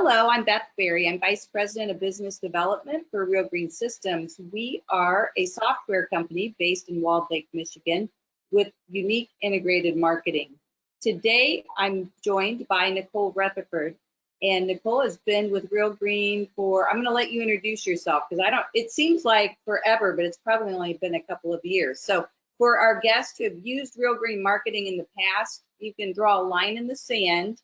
Hello, I'm Beth Berry. I'm Vice President of Business Development for Real Green Systems. We are a software company based in Walled Lake, Michigan, with unique integrated marketing. Today, I'm joined by Nicole Reatherford, and Nicole has been with Real Green for, I'm going to let you introduce yourself because it seems like forever, but it's probably only been a couple of years. So for our guests who have used Real Green marketing in the past, you can draw a line in the sand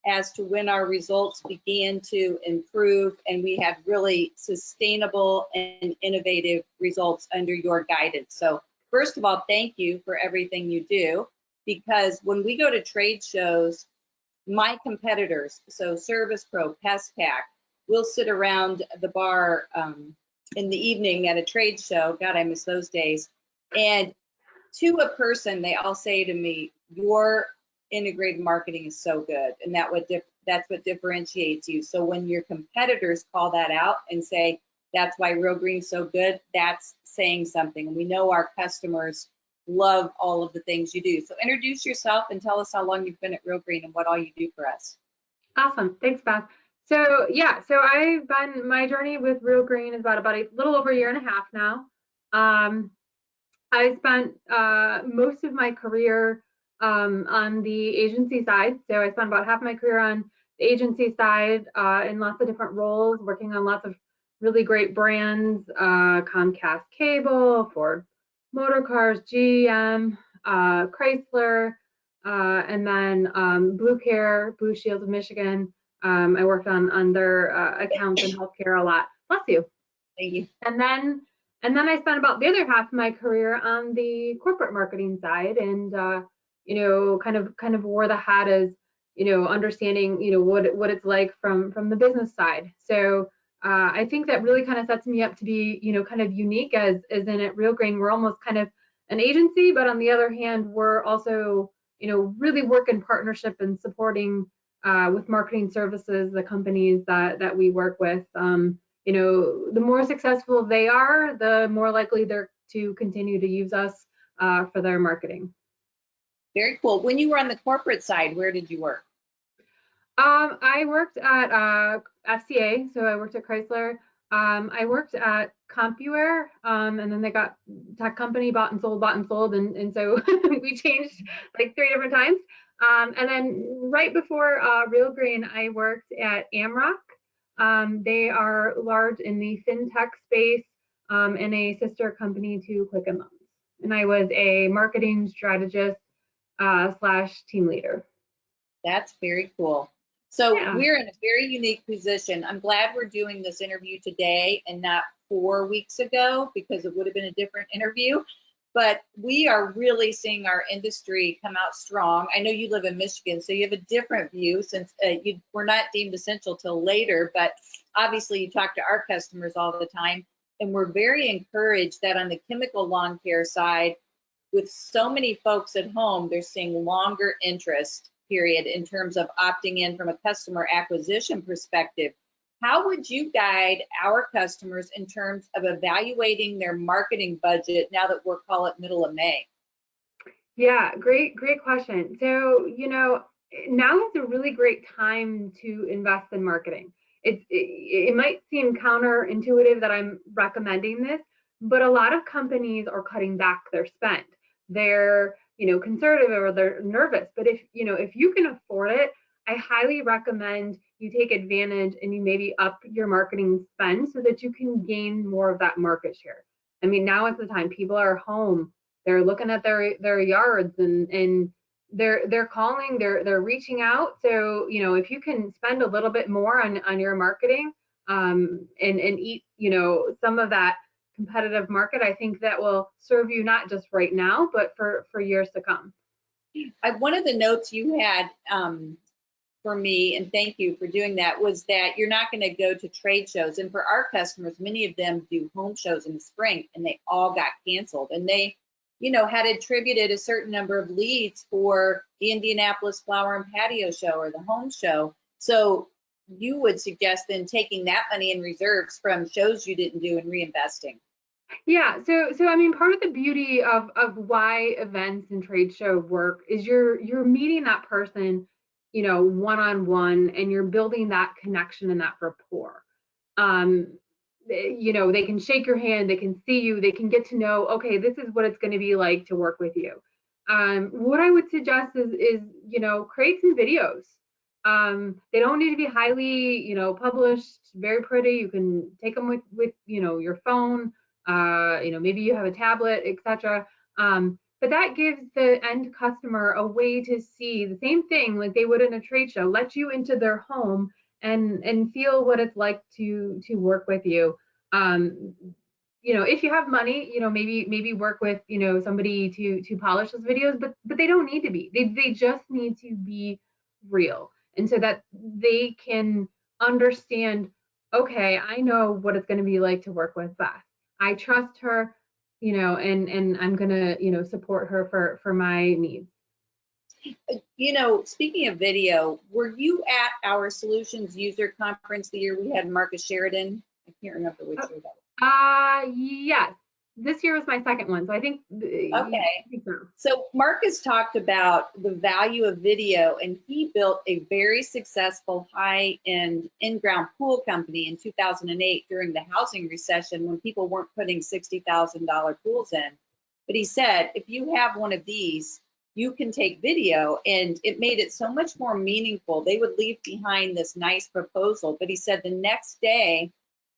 as to when our results began to improve and we had really sustainable and innovative results under your guidance. So first of all, thank you for everything you do, because when we go to trade shows, my competitors, so Service Pro, PestPac, will sit around the bar in the evening at a trade show. God, I miss those days. And to a person, they all say to me, your integrated marketing is so good, and that's what differentiates you. So when your competitors call that out and say that's why Real Green's so good, that's saying something. And we know our customers love all of the things you do. So introduce yourself and tell us how long you've been at Real Green and what all you do for us. Awesome, thanks, Beth. So my journey with Real Green is about a little over a year and a half now. I spent most of my career on the agency side. So I spent about half my career on the agency side in lots of different roles, working on lots of really great brands, Comcast Cable, Ford Motor Cars, GM, Chrysler, and then Blue Shield of Michigan. I worked on their accounts and healthcare a lot. Bless you. Thank you. And then I spent about the other half of my career on the corporate marketing side, and kind of wore the hat as understanding what it's like from the business side. So I think that really kind of sets me up to be kind of unique as in at Real Green, we're almost kind of an agency, but on the other hand, we're also really work in partnership and supporting with marketing services the companies that we work with. The more successful they are, the more likely they're to continue to use us for their marketing. Very cool. When you were on the corporate side, where did you work? I worked at FCA, so I worked at Chrysler. I worked at CompuWare, and then they got tech company, bought and sold, and so we changed like 3 different times. And then right before Real Green, I worked at Amrock. They are large in the fintech space and a sister company to Quicken Loans. And I was a marketing strategist / team leader. That's very cool. So Yeah. We're in a very unique position. I'm glad we're doing this interview today and not 4 weeks ago, because it would have been a different interview. But we are really seeing our industry come out strong. I know you live in Michigan, so you have a different view since we're not deemed essential till later, but obviously you talk to our customers all the time. And we're very encouraged that on the chemical lawn care side, with so many folks at home, they're seeing longer interest period in terms of opting in from a customer acquisition perspective. How would you guide our customers in terms of evaluating their marketing budget now that we're, call it, middle of May? Yeah, great question. So, now is a really great time to invest in marketing. It might seem counterintuitive that I'm recommending this, but a lot of companies are cutting back their spend. They're, conservative or they're nervous, but if you can afford it, I highly recommend you take advantage and you maybe up your marketing spend so that you can gain more of that market share. I mean, now is the time. People are home, they're looking at their yards and they're calling, they're reaching out. So, if you can spend a little bit more on your marketing and eat, some of that competitive market, I think that will serve you not just right now, but for years to come. One of the notes you had for me, and thank you for doing that, was that you're not going to go to trade shows. And for our customers, many of them do home shows in the spring, and they all got canceled. And they, had attributed a certain number of leads for the Indianapolis Flower and Patio Show or the home show. So you would suggest then taking that money in reserves from shows you didn't do and reinvesting. Yeah, so I mean, part of the beauty of why events and trade show work is you're meeting that person one-on-one, and you're building that connection and that rapport. They can shake your hand, they can see you, they can get to know, okay, this is what it's going to be like to work with you. What I would suggest is create some videos. They don't need to be highly, published, very pretty. You can take them with your phone, maybe you have a tablet, etc. But that gives the end customer a way to see the same thing like they would in a trade show, let you into their home and feel what it's like to work with you. If you have money, maybe work with somebody to polish those videos, but they don't need to be. They just need to be real, and so that they can understand, okay, I know what it's going to be like to work with Beth. I trust her, and I'm going to support her for my needs. Speaking of video, were you at our solutions user conference the year we had Marcus Sheridan? I can't remember which year that was. Yes. This year was my second one, so I think. Okay. So Marcus talked about the value of video, and he built a very successful high-end in-ground pool company in 2008 during the housing recession when people weren't putting $60,000 pools in. But he said, if you have one of these, you can take video, and it made it so much more meaningful. They would leave behind this nice proposal, but he said the next day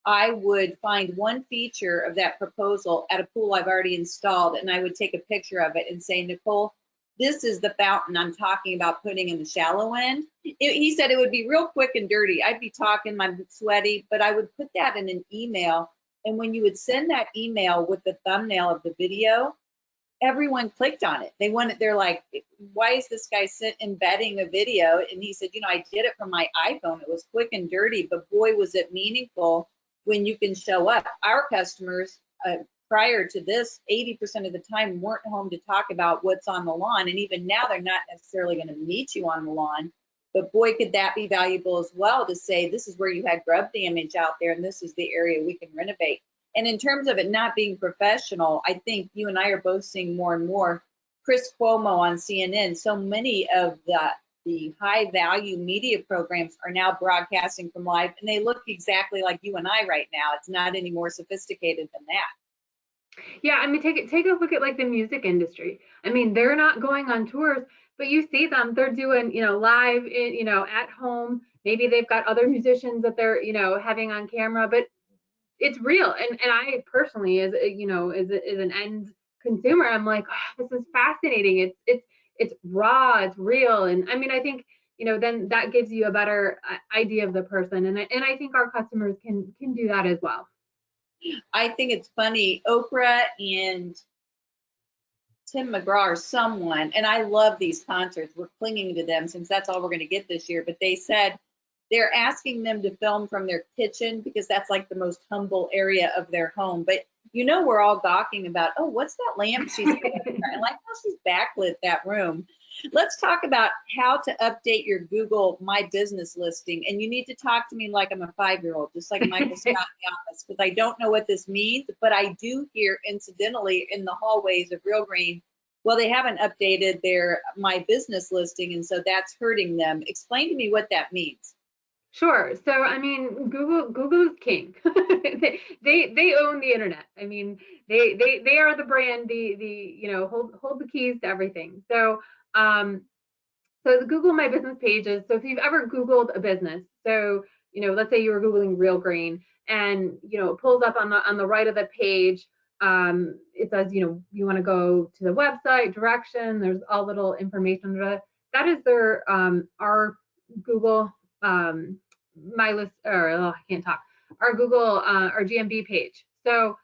I would find one feature of that proposal at a pool I've already installed, and I would take a picture of it and say, Nicole, this is the fountain I'm talking about putting in the shallow end. He said it would be real quick and dirty. I'd be talking, I'm sweaty, but I would put that in an email. And when you would send that email with the thumbnail of the video, everyone clicked on it. They're like, why is this guy embedding a video? And he said, I did it from my iPhone. It was quick and dirty, but boy, was it meaningful when you can show up. Our customers, prior to this, 80% of the time weren't home to talk about what's on the lawn. And even now, they're not necessarily going to meet you on the lawn. But boy, could that be valuable as well to say, this is where you had grub damage out there, and this is the area we can renovate. And in terms of it not being professional, I think you and I are both seeing more and more. Chris Cuomo on CNN, so many of the high value media programs are now broadcasting from live, and they look exactly like you and I right now. It's not any more sophisticated than that. Yeah, I mean, take a look at like the music industry. I mean, they're not going on tours, but you see them, they're doing, live, at home. Maybe they've got other musicians that they're, having on camera, but it's real. And I personally, as an end consumer, I'm like, oh, this is fascinating. It's raw, it's real. And I mean, I think, then that gives you a better idea of the person. And I think our customers can do that as well. I think it's funny, Oprah and Tim McGraw or someone, and I love these concerts. We're clinging to them since that's all we're going to get this year. But they said they're asking them to film from their kitchen because that's like the most humble area of their home. But we're all gawking about, oh, what's that lamp she's got? I like how she's backlit that room. Let's talk about how to update your Google My Business listing. And you need to talk to me like I'm a 5-year-old, just like Michael Scott in the office, because I don't know what this means, but I do hear incidentally in the hallways of Real Green, well, they haven't updated their My Business listing, and so that's hurting them. Explain to me what that means. Sure. So, I mean, Google is king. they own the internet. I mean, they are the brand, hold the keys to everything. So, so the Google My Business pages. So if you've ever Googled a business, so, let's say you were Googling Real Green, and, it pulls up on the right of the page. It says, you want to go to the website, direction, there's all little information. That is their, our Google, my list, or I can't talk, our Google, our GMB page. So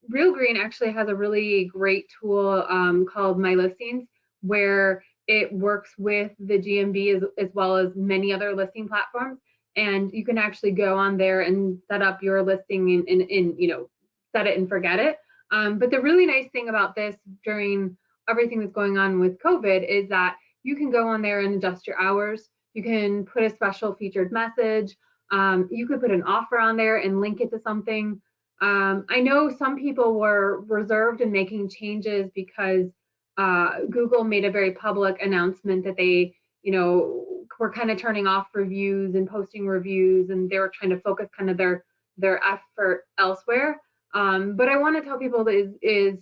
Real Green actually has a really great tool called My Listings, where it works with the GMB as well as many other listing platforms. And you can actually go on there and set up your listing and set it and forget it. But the really nice thing about this during everything that's going on with COVID is that you can go on there and adjust your hours. You can put a special featured message. You could put an offer on there and link it to something. I know some people were reserved in making changes because Google made a very public announcement that they, were kind of turning off reviews and posting reviews, and they were trying to focus kind of their effort elsewhere. But I want to tell people is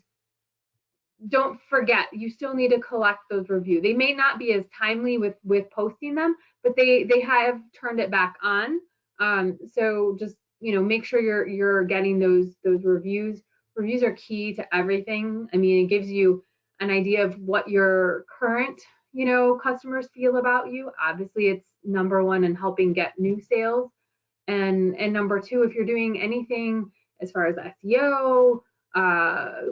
don't forget, you still need to collect those reviews. They may not be as timely with posting them, but they have turned it back on. So just make sure you're getting those reviews. Reviews are key to everything. I mean, it gives you an idea of what your current customers feel about you. Obviously, it's number one in helping get new sales, and number two, if you're doing anything as far as SEO,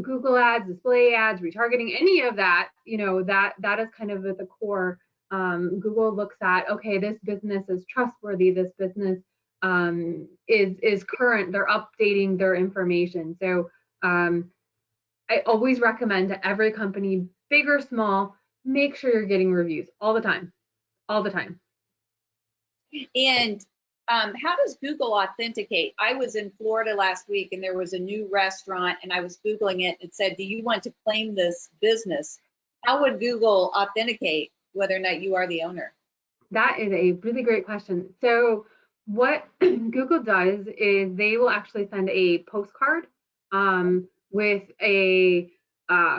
Google ads, display ads, retargeting, any of that, that is kind of at the core. Google looks at, okay, this business is trustworthy, this business is current, they're updating their information. So I always recommend to every company, big or small, make sure you're getting reviews all the time, all the time. And how does Google authenticate? I was in Florida last week and there was a new restaurant and I was Googling it. It said, do you want to claim this business? How would Google authenticate whether or not you are the owner? That is a really great question. So what Google does is they will actually send a postcard with a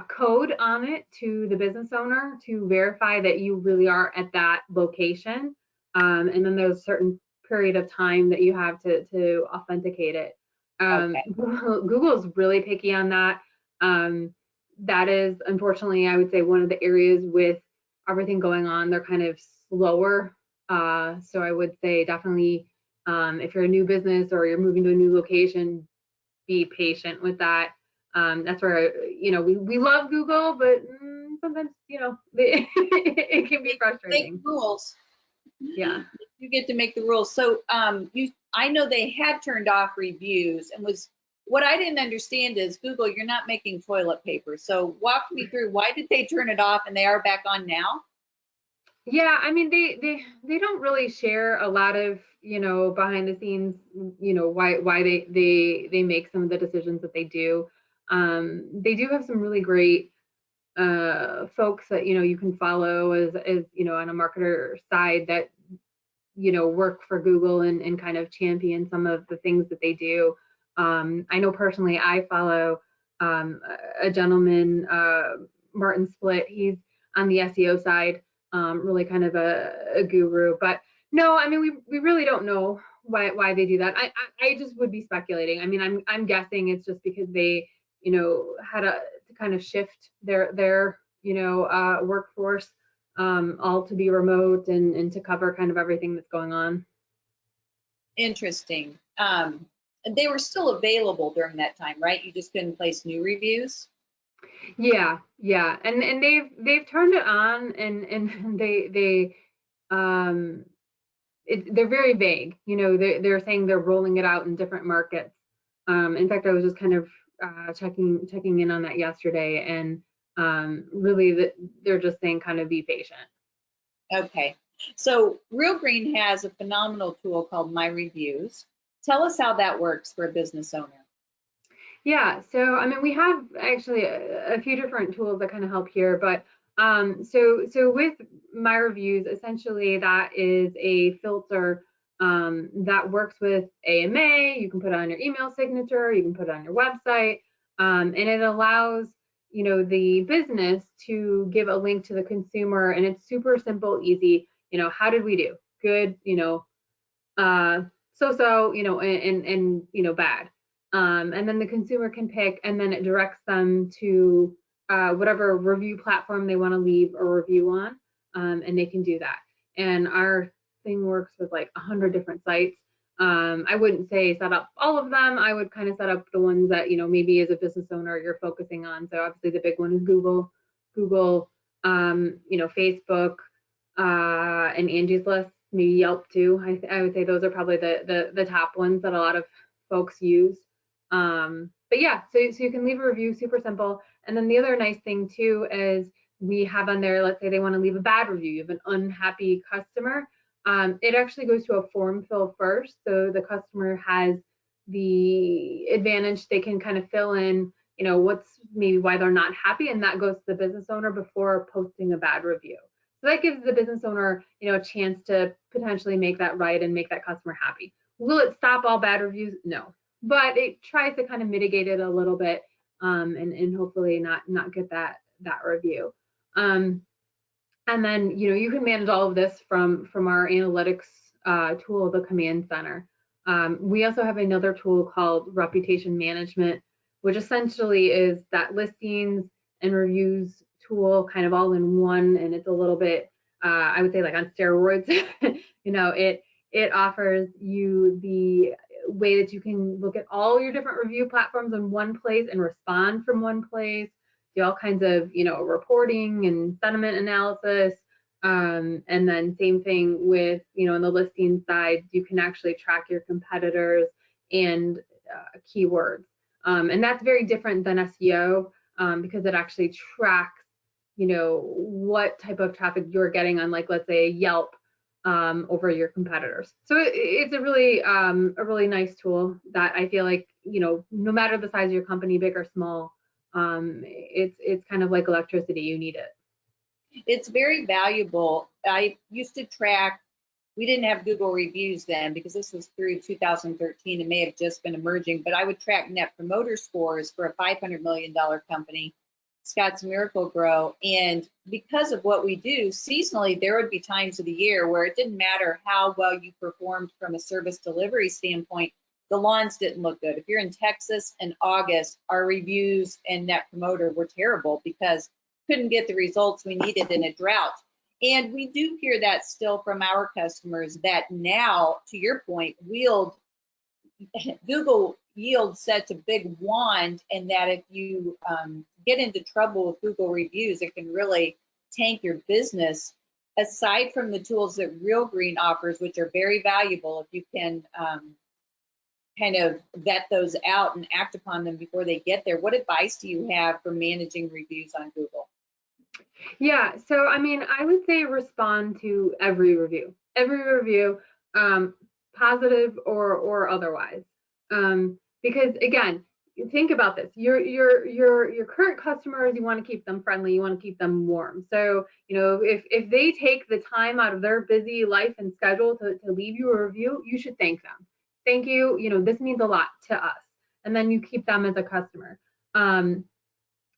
code on it to the business owner to verify that you really are at that location. And then there's a certain period of time that you have to authenticate it. Okay. Google is really picky on that. That is, unfortunately, I would say one of the areas with everything going on, they're kind of slower. So I would say definitely, if you're a new business or you're moving to a new location, be patient with that. That's where, we love Google, but sometimes, it can be frustrating. Make rules. Yeah. You get to make the rules. So I know they had turned off reviews, and what I didn't understand is, Google, you're not making toilet paper. So walk me through, why did they turn it off and they are back on now? Yeah, I mean, they don't really share a lot of, behind the scenes, why they make some of the decisions that they do. They do have some really great folks that you can follow as on a marketer side that work for Google and kind of champion some of the things that they do. I know personally I follow a gentleman, Martin Split. He's on the SEO side, really kind of a guru. But no, I mean, we really don't know why they do that. I just would be speculating. I mean, I'm guessing it's just because they had to kind of shift their workforce all to be remote and to cover kind of everything that's going on. Interesting. And they were still available during that time, right? You just couldn't place new reviews. Yeah, and they've turned it on, and they're very vague. They're saying they're rolling it out in different markets. In fact, I was just kind of checking in on that yesterday, and really they're just saying kind of be patient. Okay. So Real Green has a phenomenal tool called My Reviews. Tell us how that works for a business owner. Yeah, so I mean, we have actually a few different tools that kind of help here, but so with My Reviews, essentially that is a filter that works with AMA. You can put it on your email signature, you can put it on your website, and it allows the business to give a link to the consumer, and it's super simple, easy. How did we do? Good, so, and bad. And then the consumer can pick, and then it directs them to whatever review platform they want to leave a review on, and they can do that. And our thing works with like 100 different sites. I wouldn't say set up all of them. I would kind of set up the ones that maybe as a business owner you're focusing on. So obviously the big one is Google, Facebook, and Angie's List, maybe Yelp too. I would say those are probably the top ones that a lot of folks use. But yeah, so you can leave a review, super simple. And then the other nice thing too is we have on there, let's say they want to leave a bad review, you have an unhappy customer. It actually goes to a form fill first, so the customer has the advantage. They can kind of fill in what's maybe why they're not happy, and that goes to the business owner before posting a bad review. So that gives the business owner, a chance to potentially make that right and make that customer happy. Will it stop all bad reviews? No, but it tries to kind of mitigate it a little bit, and hopefully not get that review. And then, you can manage all of this from our analytics tool, the Command Center. We also have another tool called Reputation Management, which essentially is that listings and reviews tool kind of all in one, and it's a little bit, I would say, like on steroids. It offers you the way that you can look at all your different review platforms in one place and respond from one place. Do all kinds of, reporting and sentiment analysis. And then same thing with, in the listing side, you can actually track your competitors and keywords. And that's very different than SEO, because it actually tracks, what type of traffic you're getting on, like, let's say Yelp, over your competitors. So it's a really nice tool that I feel like, no matter the size of your company, big or small, it's kind of like electricity. You need it. It's very valuable. I used to track, we didn't have Google reviews then because this was through 2013. It may have just been emerging, but I would track net promoter scores for a $500 million company, Scott's Miracle-Gro. And because of what we do seasonally, there would be times of the year where it didn't matter how well you performed from a service delivery standpoint, the lawns didn't look good. If you're in Texas in August, our reviews and net promoter were terrible because couldn't get the results we needed in a drought. And we do hear that still from our customers that now, to your point, Google yield such a big wand, and that if you get into trouble with Google reviews, it can really tank your business. Aside from the tools that Real Green offers, which are very valuable, if you can kind of vet those out and act upon them before they get there, what advice do you have for managing reviews on Google? Yeah, so I mean, I would say respond to every review, positive or otherwise, because again, think about this. Your current customers, you want to keep them friendly, you want to keep them warm. So if they take the time out of their busy life and schedule to leave you a review, you should thank them. Thank you. This means a lot to us, and then you keep them as a customer.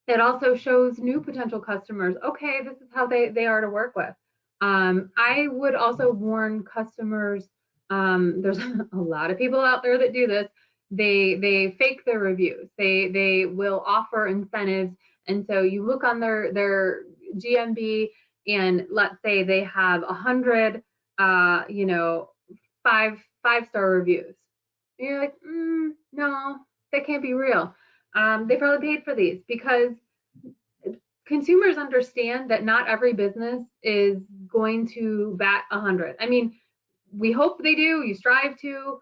It also shows new potential customers, okay, this is how they are to work with. I would also warn customers, there's a lot of people out there that do this. They fake their reviews. They will offer incentives. And so you look on their GMB, and let's say they have 100, five-star reviews. And you're like, no, that can't be real. They probably paid for these, because consumers understand that not every business is going to bat 100. I mean, we hope they do, you strive to,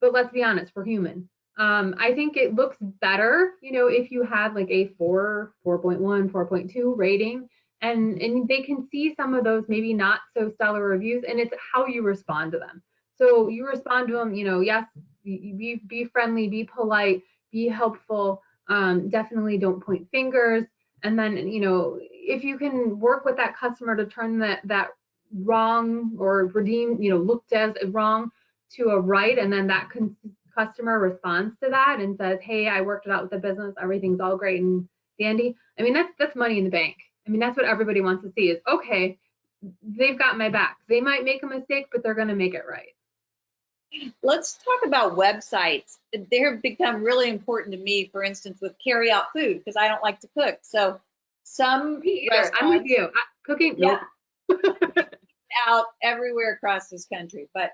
but let's be honest, we're human. I think it looks better, if you have like a 4, 4.1, 4.2 rating, and they can see some of those maybe not so stellar reviews, and it's how you respond to them. So you respond to them, yes, be friendly, be polite, be helpful, definitely don't point fingers. And then, if you can work with that customer to turn that wrong or redeem, looked as wrong to a right, and then that customer responds to that and says, hey, I worked it out with the business, everything's all great and dandy. I mean, that's money in the bank. I mean, that's what everybody wants to see is, okay, they've got my back. They might make a mistake, but they're going to make it right. Let's talk about websites. They've become really important to me, for instance, with carry out food, because I don't like to cook. So some restaurants, I'm with you. Cooking, yeah, nope. Out everywhere across this country. But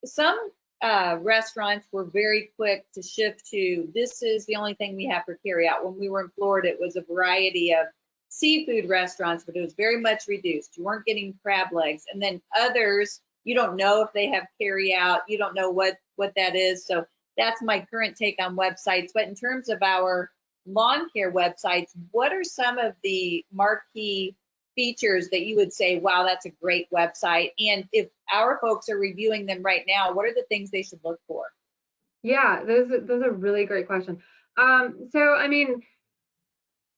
some restaurants were very quick to shift to, this is the only thing we have for carry out. When we were in Florida, it was a variety of seafood restaurants, but it was very much reduced. You weren't getting crab legs. And then others, you don't know if they have carry out. You don't know what that is. So that's my current take on websites. But in terms of our lawn care websites, what are some of the marquee features that you would say, wow, that's a great website? And if our folks are reviewing them right now, what are the things they should look for? Yeah, those are really great questions. So I mean,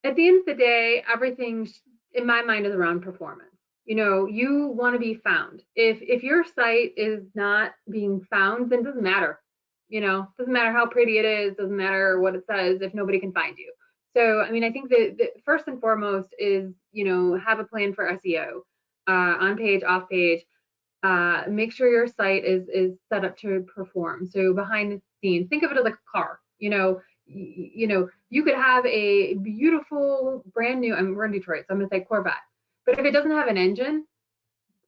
at the end of the day, everything in my mind is around performance. You know, you want to be found. If your site is not being found, then it doesn't matter. You know, doesn't matter how pretty it is, doesn't matter what it says if nobody can find you. So, I mean, I think that first and foremost is, you know, have a plan for SEO, on page, off page. Make sure your site is set up to perform. So behind the scenes, think of it as like a car. You know, you could have a beautiful brand new. We're in Detroit, so I'm gonna say Corvette. But if it doesn't have an engine,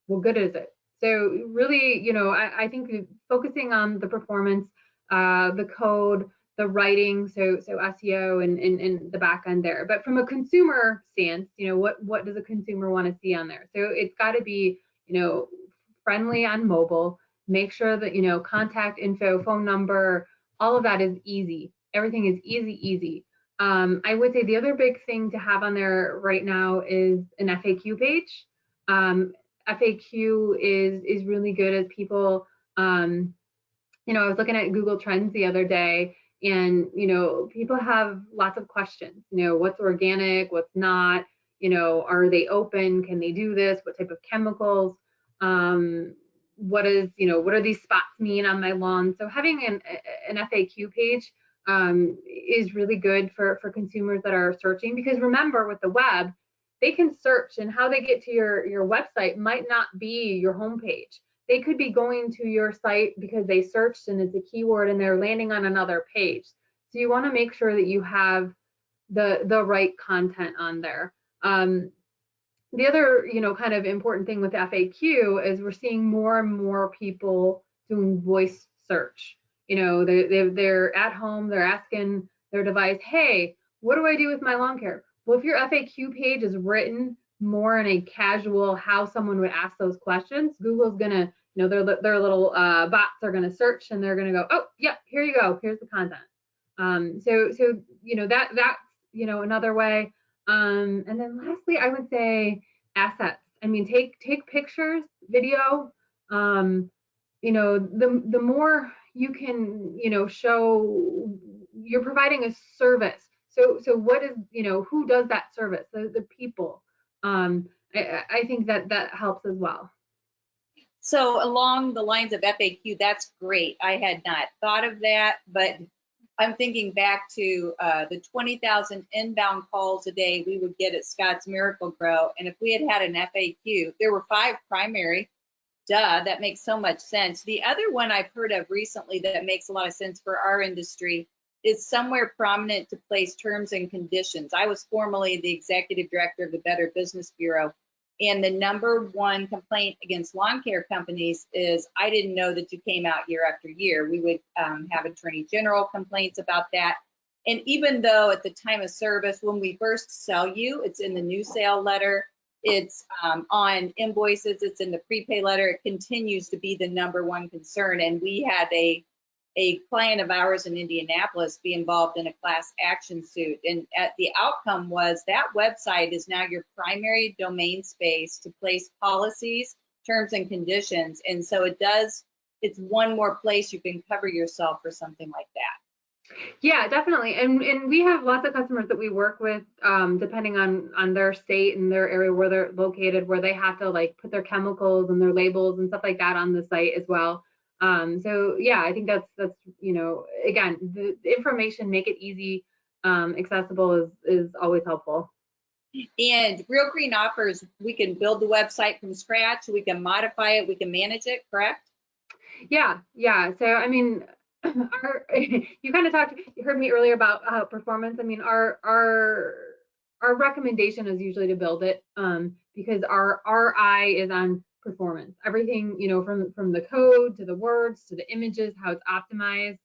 what good is it? So really, you know, I think focusing on the performance, the code, the writing, so SEO and the back end there. But from a consumer stance, you know, what does a consumer want to see on there? So it's got to be, you know, friendly on mobile. Make sure that, you know, contact info, phone number, all of that is easy. Everything is easy. I would say the other big thing to have on there right now is an FAQ page. FAQ is really good as people, you know, I was looking at Google Trends the other day, and, you know, people have lots of questions, you know, what's organic, what's not, you know, are they open, can they do this, what type of chemicals, what is, you know, what do these spots mean on my lawn? So having an FAQ page is really good for consumers that are searching, because remember, with the web, they can search, and how they get to your website might not be your homepage. They could be going to your site because they searched and it's a keyword and they're landing on another page. So you want to make sure that you have the right content on there. The other, you know, kind of important thing with FAQ is we're seeing more and more people doing voice search. You know, they're at home, they're asking their device, hey, what do I do with my lawn care? Well, if your FAQ page is written more in a casual, how someone would ask those questions, Google's gonna, you know, their little bots are gonna search, and they're gonna go, oh, yeah, here you go, here's the content. So you know, that's, you know, another way. And then lastly, I would say assets. I mean, take pictures, video. You know, the more you can, you know, show you're providing a service. So what is, you know, who does that service? The people. I think that helps as well. So along the lines of FAQ, that's great. I had not thought of that, but I'm thinking back to the 20,000 inbound calls a day we would get at Scott's Miracle-Gro. And if we had had an FAQ, there were 5 primary. Duh, that makes so much sense. The other one I've heard of recently that makes a lot of sense for our industry is somewhere prominent to place terms and conditions. I was formerly the executive director of the Better Business Bureau, and the #1 complaint against lawn care companies is, I didn't know that you came out year after year. We would have attorney general complaints about that. And even though at the time of service, when we first sell you, it's in the new sale letter, it's on invoices, it's in the prepay letter, it continues to be the #1 concern. And we had a client of ours in Indianapolis be involved in a class action suit. And the outcome was that website is now your primary domain space to place policies, terms, and conditions. And so it's one more place you can cover yourself for something like that. Yeah, definitely. And we have lots of customers that we work with, depending on their state and their area where they're located, where they have to like put their chemicals and their labels and stuff like that on the site as well. So yeah, I think that's, you know, again, the information, make it easy, accessible is always helpful. And Real Green offers, we can build the website from scratch, we can modify it, we can manage it, correct? Yeah. So I mean, you kind of you heard me earlier about performance. I mean, our recommendation is usually to build it, because our eye is on performance. Everything, you know, from the code to the words to the images, how it's optimized.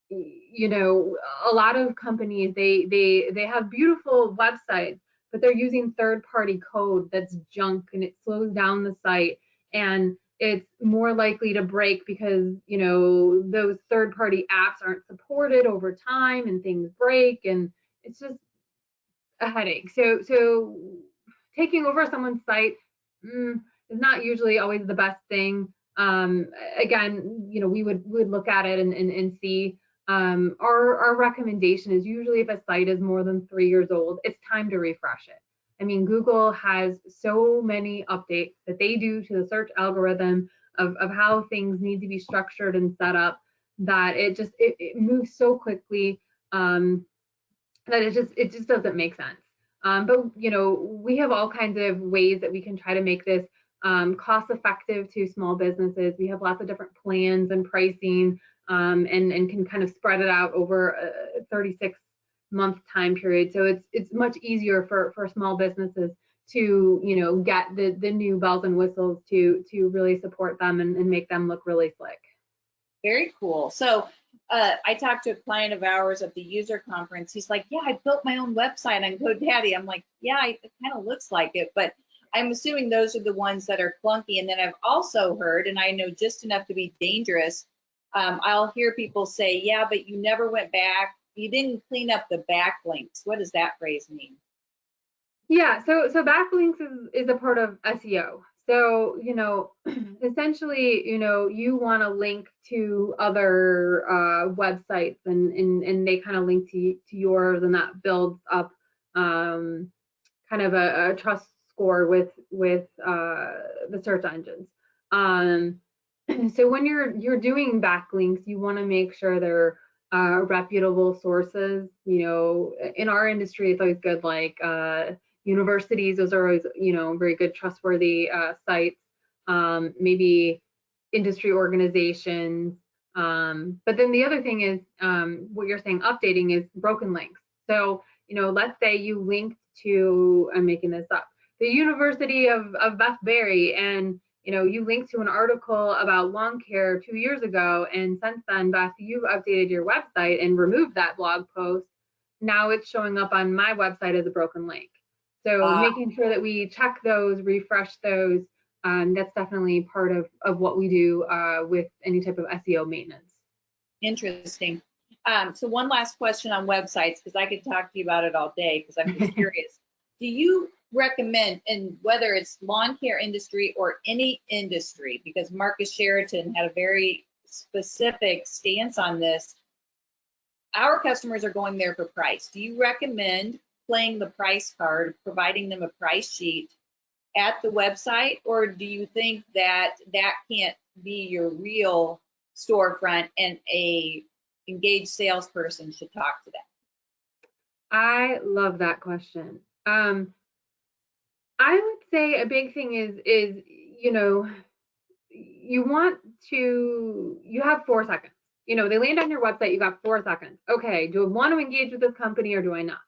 You know, a lot of companies, they have beautiful websites, but they're using third-party code that's junk, and it slows down the site, and it's more likely to break because, you know, those third-party apps aren't supported over time and things break, and it's just a headache. So taking over someone's site is not usually always the best thing. Again, you know, we would look at it and see, our recommendation is usually if a site is more than 3 years old, it's time to refresh it. I mean, Google has so many updates that they do to the search algorithm of how things need to be structured and set up, that it moves so quickly, that it just doesn't make sense. But we have all kinds of ways that we can try to make this cost effective to small businesses. We have lots of different plans and pricing, and can kind of spread it out over a 36-month time period. So it's much easier for small businesses to get the new bells and whistles to really support them and make them look really slick. Very cool. So I talked to a client of ours at the user conference. He's like, yeah, I built my own website on GoDaddy. I'm like, yeah, it kind of looks like it, but I'm assuming those are the ones that are clunky. And then I've also heard, and I know just enough to be dangerous, I'll hear people say, yeah, but you never went back. You didn't clean up the backlinks. What does that phrase mean? Yeah, so backlinks is a part of SEO. So, essentially, you want to link to other websites, and they kind of link to yours, and that builds up kind of a trust score with the search engines. So when you're doing backlinks, you want to make sure they're reputable sources. In our industry, it's always good, like universities, those are always very good, trustworthy sites. Maybe industry organizations. But then the other thing is, what you're saying, updating, is broken links. So let's say you linked to, I'm making this up, the University of Bethberry, and you linked to an article about lawn care 2 years ago, and since then, Beth, you've updated your website and removed that blog post. Now it's showing up on my website as a broken link. So making sure that we check those, refresh those, that's definitely part of what we do with any type of SEO maintenance. Interesting. So one last question on websites, because I could talk to you about it all day, because I'm just curious. Do you recommend, and whether it's lawn care industry or any industry, because Marcus Sheraton had a very specific stance on this, our customers are going there for price. Do you recommend playing the price card, providing them a price sheet at the website, or do you think that that can't be your real storefront and a engaged salesperson should talk to them? I love that question. I would say a big thing is you have 4 seconds. They land on your website, you got 4 seconds. Okay, do I want to engage with this company or do I not?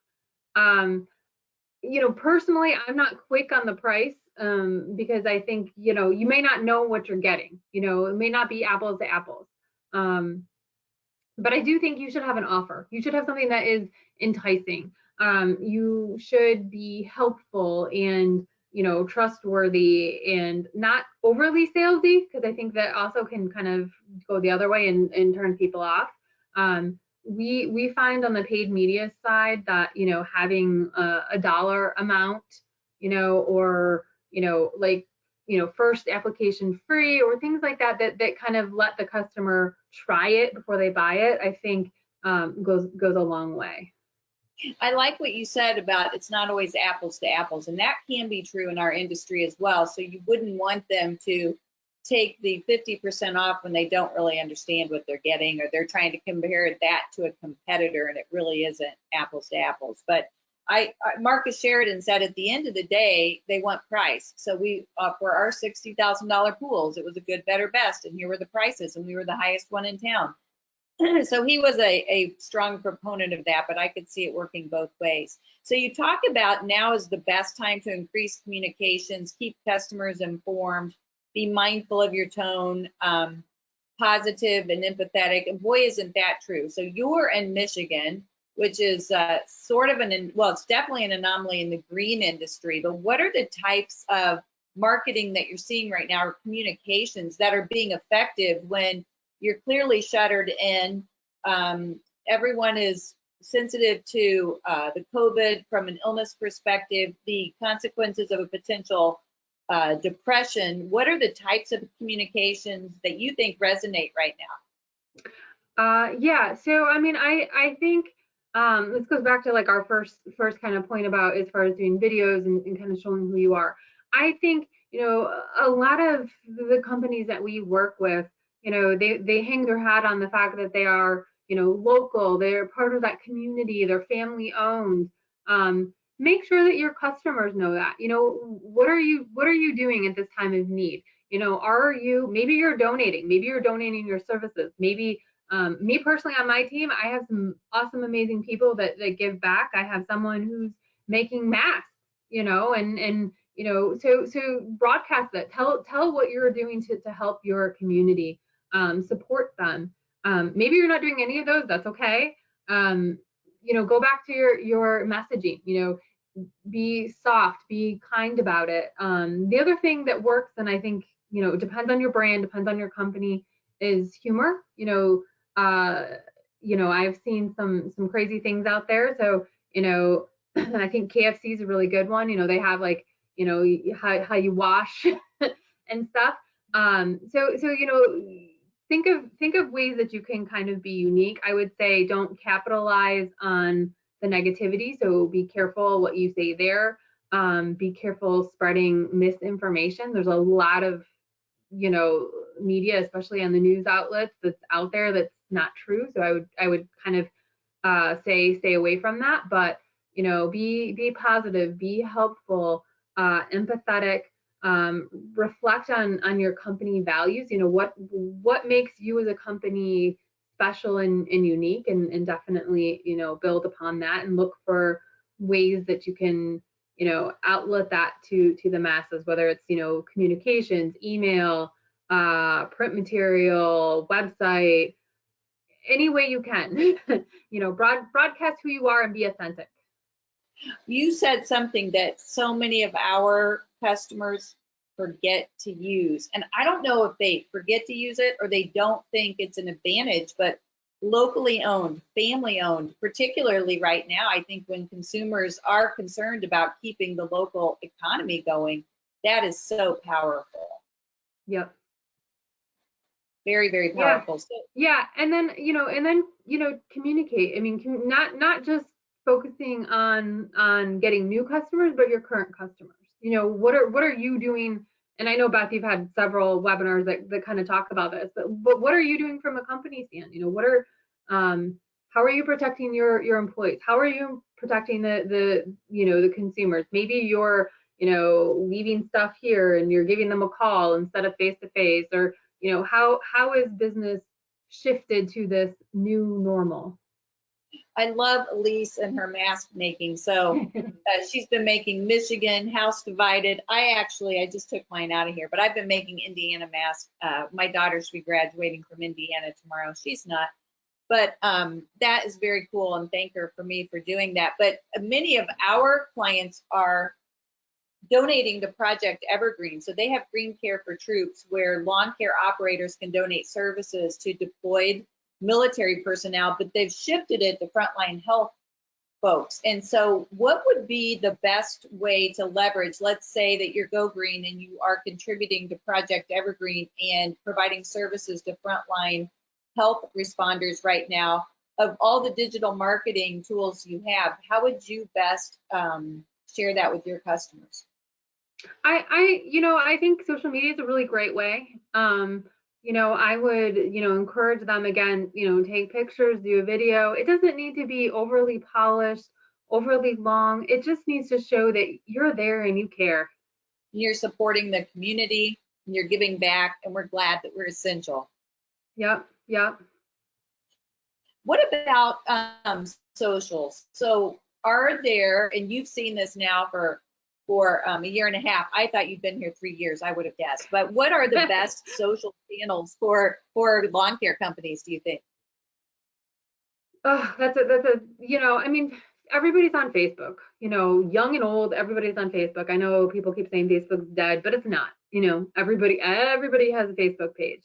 Personally, I'm not quick on the price, because I think, you may not know what you're getting. It may not be apples to apples. But I do think you should have an offer. You should have something that is enticing. You should be helpful and trustworthy and not overly salesy, because I think that also can kind of go the other way and turn people off. We find on the paid media side that having a dollar amount, or like first application free, or things like that kind of let the customer try it before they buy it, I think goes a long way. I like what you said about it's not always apples to apples, and that can be true in our industry as well. So you wouldn't want them to take the 50% off when they don't really understand what they're getting, or they're trying to compare that to a competitor and it really isn't apples to apples. But Marcus Sheridan said at the end of the day, they want price. So we, for our $60,000 pools, it was a good, better, best, and here were the prices, and we were the highest one in town. So he was a strong proponent of that, but I could see it working both ways. So you talk about now is the best time to increase communications, keep customers informed, be mindful of your tone, positive and empathetic. And boy, isn't that true. So you're in Michigan, which is sort of it's definitely an anomaly in the green industry, but what are the types of marketing that you're seeing right now, or communications that are being effective when you're clearly shuttered in? Everyone is sensitive to the COVID from an illness perspective, the consequences of a potential depression. What are the types of communications that you think resonate right now? Yeah, so I mean, I think this goes back to like our first kind of point about as far as doing videos and kind of showing who you are. I think, you know, a lot of the companies that we work with, you know, they hang their hat on the fact that they are, you know, local, they're part of that community, they're family owned. Make sure that your customers know that. You know, what are you doing at this time of need? You know, maybe you're donating your services, maybe me personally on my team, I have some awesome, amazing people that give back. I have someone who's making masks, you know, and you know, so broadcast that. Tell what you're doing to help your community, support them. Maybe you're not doing any of those. That's okay. You know, go back to your messaging. You know, be soft, be kind about it. The other thing that works, and I think, you know, it depends on your brand, depends on your company, is humor. Uh, you know, I've seen some crazy things out there. So, you know, I think KFC is a really good one. You know, they have like, you know, how you wash and stuff. So you know, think of ways that you can kind of be unique. I would say don't capitalize on the negativity. So be careful what you say there. Be careful spreading misinformation. There's a lot of, you know, media, especially on the news outlets, that's out there that's not true. So I would kind of say stay away from that. But you know, be positive, be helpful, empathetic. Reflect on your company values. You know, what makes you as a company special and unique, and definitely, you know, build upon that and look for ways that you can, you know, outlet that to the masses, whether it's, you know, communications, email, print material, website, any way you can. You know, broadcast who you are and be authentic. You said something that so many of our customers forget to use. And I don't know if they forget to use it or they don't think it's an advantage, but locally owned, family owned, particularly right now, I think when consumers are concerned about keeping the local economy going, that is so powerful. Yep. Very, very Yeah. powerful. So, Yeah, and then you know, communicate. I mean, not just focusing on getting new customers, but your current customers. You know, what are you doing? And I know, Beth, you've had several webinars that kind of talk about this, but what are you doing from a company stand? You know, how are you protecting your employees? How are you protecting the you know, the consumers? Maybe you're, you know, leaving stuff here and you're giving them a call instead of face to face, or you know, how is business shifted to this new normal? I love Elise and her mask making. So she's been making Michigan house divided. I just took mine out of here, but I've been making Indiana masks. My daughter should be graduating from Indiana tomorrow. She's not, but that is very cool, and thank her for me for doing that. But many of our clients are donating to Project Evergreen. So they have Green Care for Troops, where lawn care operators can donate services to deployed military personnel, but they've shifted it to frontline health folks. And so what would be the best way to leverage, let's say that you're Go Green and you are contributing to Project Evergreen and providing services to frontline health responders right now, of all the digital marketing tools you have, how would you best share that with your customers? You know, I think social media is a really great way. You know, I would, you know, encourage them again, you know, take pictures, do a video. It doesn't need to be overly polished, overly long. It just needs to show that you're there and you care. You're supporting the community, and you're giving back, and we're glad that we're essential. Yep, yep. What about socials? So are there, and you've seen this now for a year and a half. I thought you'd been here 3 years, I would have guessed. But what are the best social channels for lawn care companies, do you think? Oh, that's a, you know, I mean, everybody's on Facebook, you know, young and old, everybody's on Facebook. I know people keep saying Facebook's dead, but it's not. You know, everybody has a Facebook page.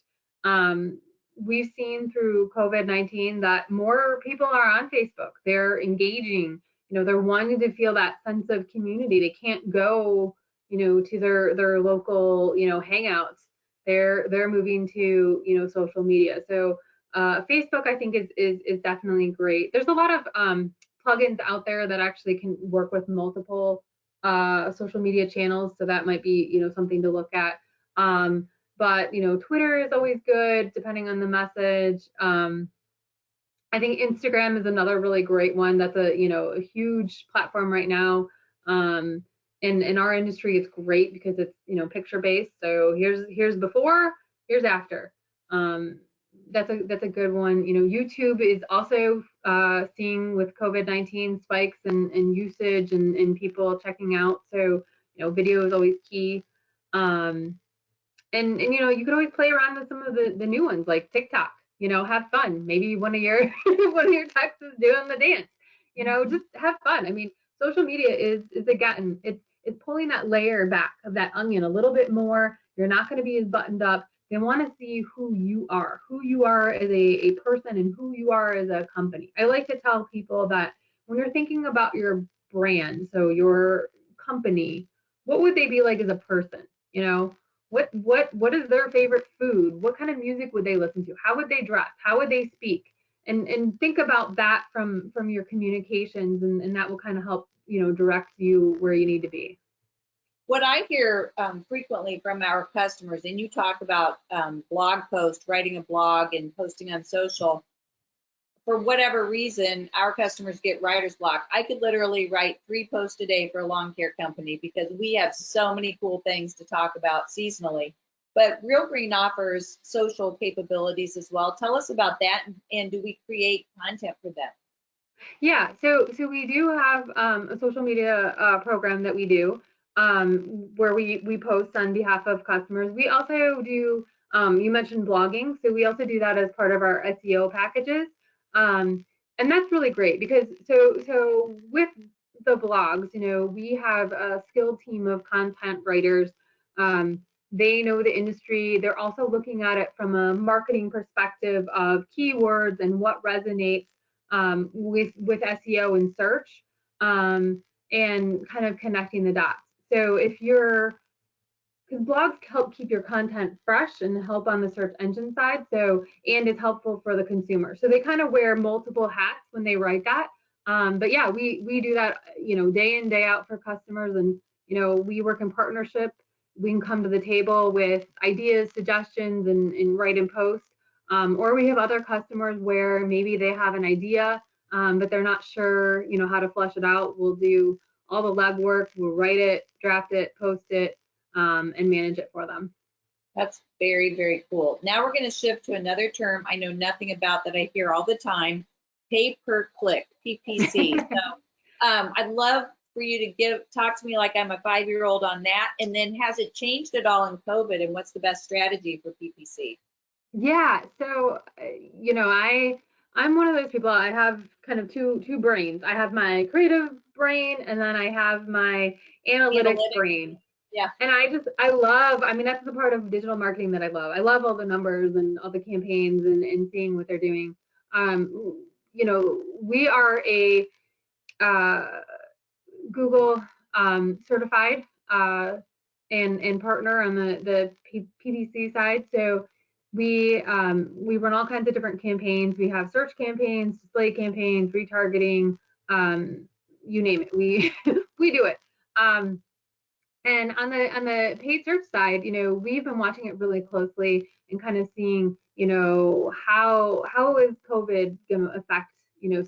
We've seen through COVID-19 that more people are on Facebook. They're engaging, you know, they're wanting to feel that sense of community. They can't go, you know, to their local, you know, hangouts. They're moving to, you know, social media. So Facebook, I think, is definitely great. There's a lot of plugins out there that actually can work with multiple social media channels, so that might be, something to look at. But Twitter is always good depending on the message. I think Instagram is another really great one. That's a huge platform right now. In our industry, it's great because it's picture based. So here's before, here's after. That's a good one. YouTube is also seeing with COVID-19 spikes and usage and people checking out. So video is always key. And you can always play around with some of the new ones like TikTok. Have fun. Maybe one of your one of your texts is doing the dance. Just have fun. I mean, social media is again, it's pulling that layer back of that onion a little bit more. You're not going to be as buttoned up. They want to see who you are as a person, and who you are as a company. I like to tell people that when you're thinking about your brand, so your company, what would they be like as a person? What is their favorite food? What kind of music would they listen to? How would they dress? How would they speak? And think about that from your communications, and that will kind of help direct you where you need to be. What I hear frequently from our customers, and you talk about blog posts, writing a blog and posting on social. For whatever reason, our customers get writer's block. I could literally write 3 posts a day for a lawn care company because we have so many cool things to talk about seasonally. But Real Green offers social capabilities as well. Tell us about that, and do we create content for them? Yeah, so we do have a social media program that we do where we post on behalf of customers. We also do, you mentioned blogging, so we also do that as part of our SEO packages. And that's really great because so with the blogs, we have a skilled team of content writers. They know the industry. They're also looking at it from a marketing perspective of keywords and what resonates with SEO and search, and kind of connecting the dots. So because blogs help keep your content fresh and help on the search engine side, and it's helpful for the consumer. So they kind of wear multiple hats when they write that. But yeah, we do that, day in, day out for customers, and we work in partnership. We can come to the table with ideas, suggestions, and write and post. Or we have other customers where maybe they have an idea, but they're not sure, how to flesh it out. We'll do all the legwork. We'll write it, draft it, post it, and manage it for them. That's very, very cool. Now we're going to shift to another term I know nothing about that I hear all the time: pay per click, PPC. So I'd love for you to talk to me like I'm a 5-year-old on that. And then has it changed at all in COVID, and what's the best strategy for PPC? Yeah, so I'm one of those people. I have kind of two brains. I have my creative brain, and then I have my analytics brain. Yeah. And I love, I mean, that's the part of digital marketing that I love. I love all the numbers and all the campaigns and seeing what they're doing. We are a Google certified and partner on the PPC side. So we run all kinds of different campaigns. We have search campaigns, display campaigns, retargeting, you name it. We we do it. And on the paid search side, we've been watching it really closely and kind of seeing, how is COVID going to affect,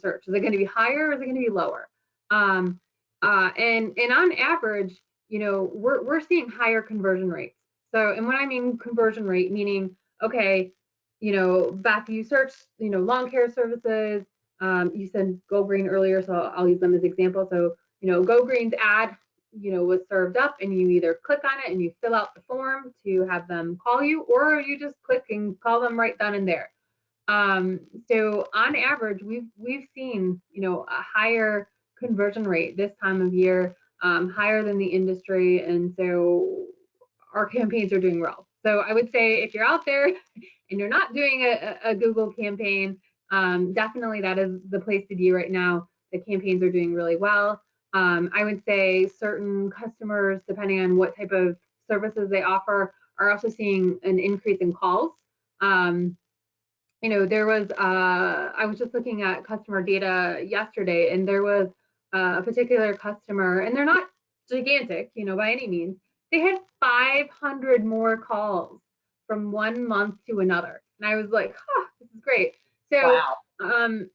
search? Is it going to be higher or is it going to be lower? And on average, we're seeing higher conversion rates. So, and when I mean conversion rate, meaning, okay, Beth, you search, lawn care services. You said Go Green earlier, so I'll use them as example. So, Go Green's ad, was served up, and you either click on it and you fill out the form to have them call you, or you just click and call them right then and there. So on average, we've seen, a higher conversion rate this time of year, higher than the industry, and so our campaigns are doing well. So I would say if you're out there and you're not doing a Google campaign, definitely that is the place to be right now. The campaigns are doing really well. I would say certain customers, depending on what type of services they offer, are also seeing an increase in calls. there was, I was just looking at customer data yesterday, and there was a particular customer, and they're not gigantic, by any means. They had 500 more calls from one month to another. And I was like, this is great. So, Wow.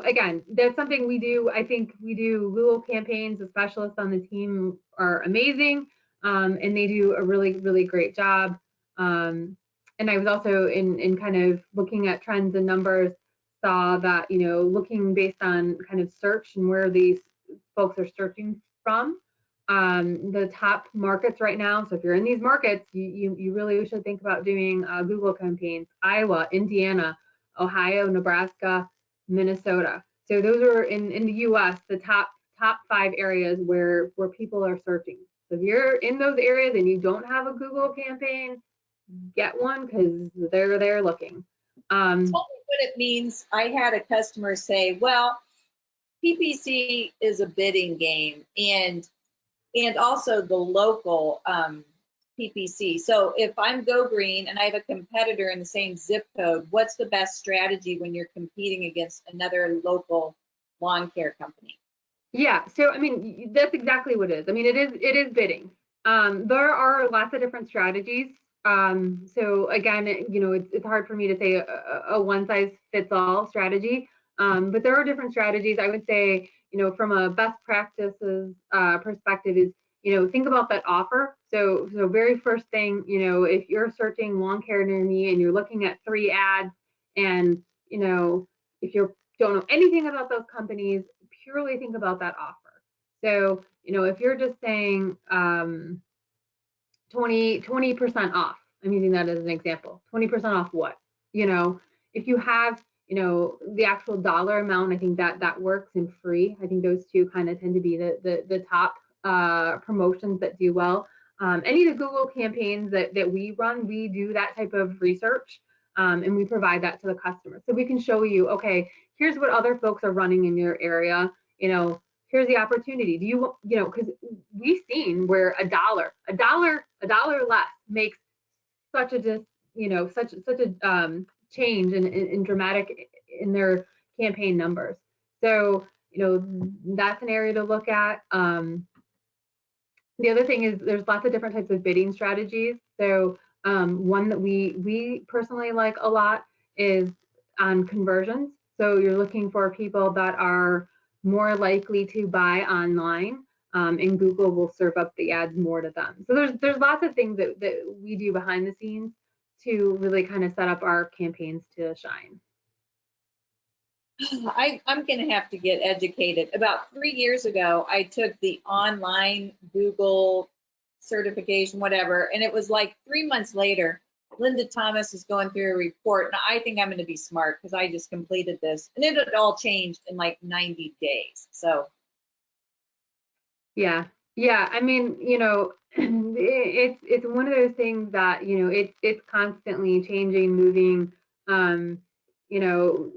again, that's something we do. I think we do Google campaigns. The specialists on the team are amazing, and they do a really, really great job. And I was also in kind of looking at trends and numbers, saw that, looking based on kind of search and where these folks are searching from, the top markets right now. So if you're in these markets, you really should think about doing Google campaigns: Iowa, Indiana, Ohio, Nebraska, Minnesota. So those are in the US, the top 5 areas where people are searching. So if you're in those areas and you don't have a Google campaign, get one, because they're there looking. Tell me what it means. I had a customer say, well, PPC is a bidding game, and also the local PPC. So if I'm Go Green and I have a competitor in the same zip code, what's the best strategy when you're competing against another local lawn care company? Yeah, so I mean, that's exactly what it is. I mean, it is bidding. There are lots of different strategies. So again, it's hard for me to say a one size fits all strategy. But there are different strategies. I would say, from a best practices perspective is, think about that offer. So very first thing, if you're searching lawn care near me and you're looking at 3 ads, and if you don't know anything about those companies, purely think about that offer. So, if you're just saying 20% off, I'm using that as an example. 20% off what? If you have, the actual dollar amount, I think that works, and free. I think those two kind of tend to be the top promotions that do well. Any of the Google campaigns that we run, we do that type of research, and we provide that to the customer. So we can show you, okay, here's what other folks are running in your area. Here's the opportunity. Do you, because we've seen where a dollar less makes such a such a change in dramatic in their campaign numbers. So that's an area to look at. The other thing is there's lots of different types of bidding strategies. So one that we personally like a lot is on conversions. So you're looking for people that are more likely to buy online, and Google will serve up the ads more to them. So there's lots of things that we do behind the scenes to really kind of set up our campaigns to shine. I'm going to have to get educated. About 3 years ago, I took the online Google certification, whatever, and it was like 3 months later, Linda Thomas is going through a report, and I think I'm going to be smart because I just completed this, and it had all changed in like 90 days. So yeah, I mean, it's one of those things that it's constantly changing, moving. You know,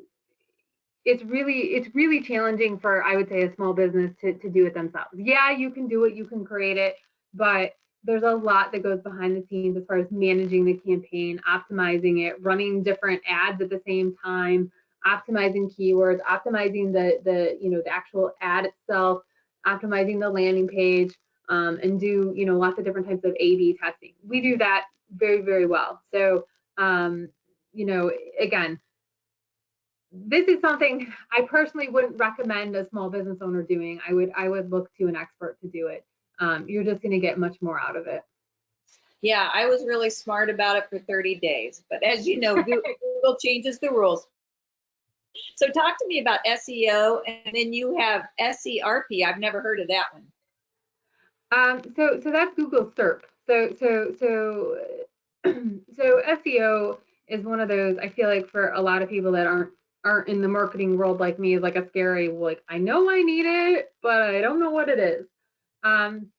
it's really challenging for, I would say, a small business to do it themselves. Yeah, you can do it, you can create it, but there's a lot that goes behind the scenes as far as managing the campaign, optimizing it, running different ads at the same time, optimizing keywords, optimizing the actual ad itself, optimizing the landing page, and do lots of different types of A/B testing. We do that very, very well. So again, this is something I personally wouldn't recommend a small business owner doing. I would look to an expert to do it. You're just going to get much more out of it. yeah, I was really smart about it for 30 days, but as you know, Google changes the rules. So talk to me about SEO, and then you have SERP. I've never heard of that one. So that's Google SERP. So SEO is one of those, I feel like, for a lot of people that aren't in the marketing world like me, is like a scary, like, I know I need it, but I don't know what it is. And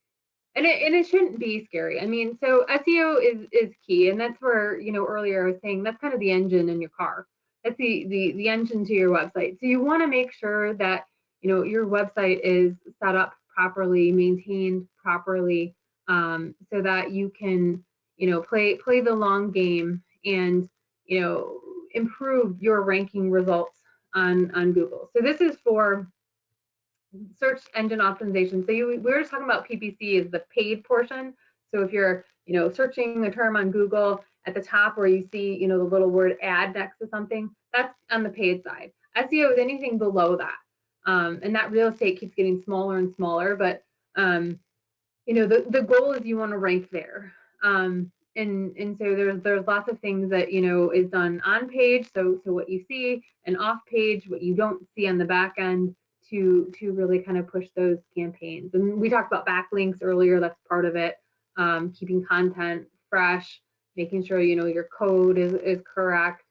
it shouldn't be scary. I mean, so SEO is key, and that's where, earlier I was saying that's kind of the engine in your car. That's the engine to your website. So you want to make sure that your website is set up properly, maintained properly, so that you can play the long game, and improve your ranking results on Google. So this is for search engine optimization. So we were just talking about PPC is the paid portion. So if you're, searching a term on Google, at the top where you see, the little word ad next to something, that's on the paid side. SEO is anything below that. And that real estate keeps getting smaller and smaller, but the goal is you want to rank there. And so there's lots of things that is done on page, so what you see, and off page, what you don't see on the back end, to really kind of push those campaigns. And we talked about backlinks earlier, that's part of it. Keeping content fresh, making sure your code is correct,